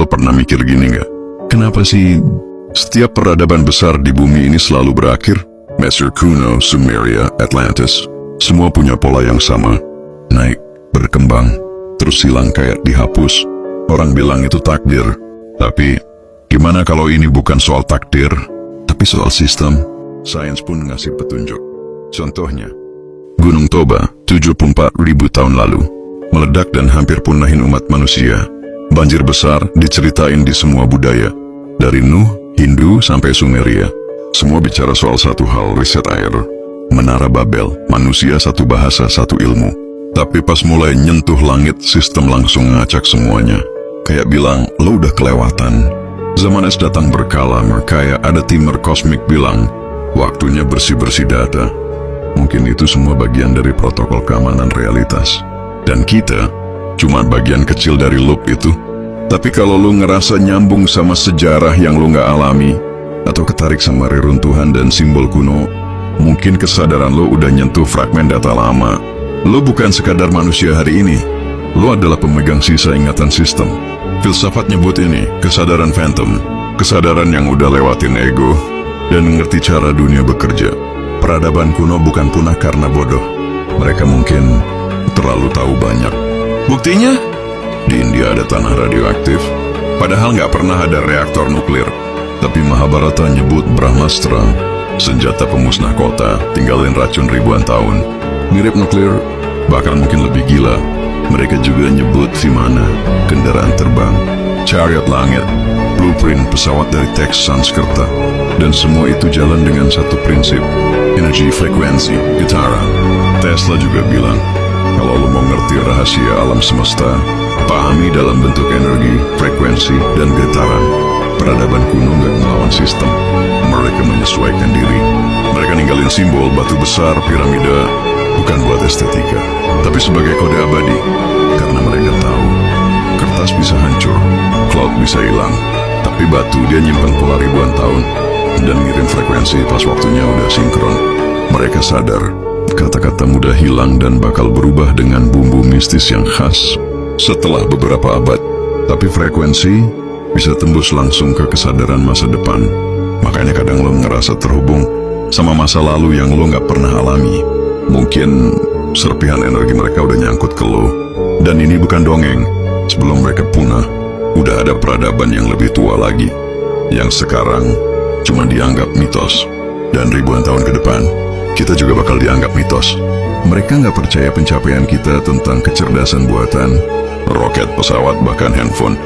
Lo pernah mikir gini nggak? Kenapa sih setiap peradaban besar di bumi ini selalu berakhir? Mesir kuno, Sumeria, Atlantis, semua punya pola yang sama. Naik, berkembang, terus hilang kayak dihapus. Orang bilang itu takdir. Tapi, gimana kalau ini bukan soal takdir, tapi soal sistem? Sains pun ngasih petunjuk. Contohnya, Gunung Toba, 74.000 tahun lalu, meledak dan hampir punahin umat manusia. Banjir besar diceritain di semua budaya, dari Nuh, Hindu sampai Sumeria. Semua bicara soal satu hal, riset air. Menara Babel, manusia satu bahasa, satu ilmu. Tapi pas mulai nyentuh langit, sistem langsung ngacak semuanya. Kayak bilang, lo udah kelewatan. Zaman es datang berkala, kayak ada timer kosmik bilang, waktunya bersih-bersih data. Mungkin itu semua bagian dari protokol keamanan realitas. Dan kita cuma bagian kecil dari loop itu. Tapi kalau lu ngerasa nyambung sama sejarah yang lu nggak alami, atau ketarik sama reruntuhan dan simbol kuno, mungkin kesadaran lu udah nyentuh fragmen data lama. Lu bukan sekadar manusia hari ini. Lu adalah pemegang sisa ingatan sistem. Filsafat nyebut ini kesadaran phantom. Kesadaran yang udah lewatin ego dan ngerti cara dunia bekerja. Peradaban kuno bukan punah karena bodoh. Mereka mungkin terlalu tahu banyak. Buktinya, di India ada tanah radioaktif. Padahal nggak pernah ada reaktor nuklir. Tapi Mahabharata nyebut Brahmastra, senjata pemusnah kota, tinggalin racun ribuan tahun. Mirip nuklir, bahkan mungkin lebih gila. Mereka juga nyebut Vimana, kendaraan terbang, chariot langit, blueprint pesawat dari teks Sanskerta. Dan semua itu jalan dengan satu prinsip, energi frekuensi, getaran. Tesla juga bilang, kalau lo mau ngerti rahasia alam semesta, pahami dalam bentuk energi, frekuensi, dan getaran. Peradaban kuno nggak melawan sistem. Mereka menyesuaikan diri. Mereka ninggalin simbol batu besar, piramida, bukan buat estetika, tapi sebagai kode abadi. Karena mereka tahu, kertas bisa hancur, cloud bisa hilang, tapi batu dia nyimpan pola ribuan tahun dan ngirim frekuensi pas waktunya udah sinkron. Mereka sadar, kata-kata mudah hilang dan bakal berubah dengan bumbu mistis yang khas setelah beberapa abad. Tapi frekuensi bisa tembus langsung ke kesadaran masa depan. Makanya kadang lo ngerasa terhubung sama masa lalu yang lo gak pernah alami. Mungkin serpihan energi mereka udah nyangkut ke lo. Dan ini bukan dongeng. Sebelum mereka punah, udah ada peradaban yang lebih tua lagi, yang sekarang cuma dianggap mitos. Dan ribuan tahun ke depan, kita juga bakal dianggap mitos. Mereka gak percaya pencapaian kita tentang kecerdasan buatan, roket, pesawat, bahkan handphone.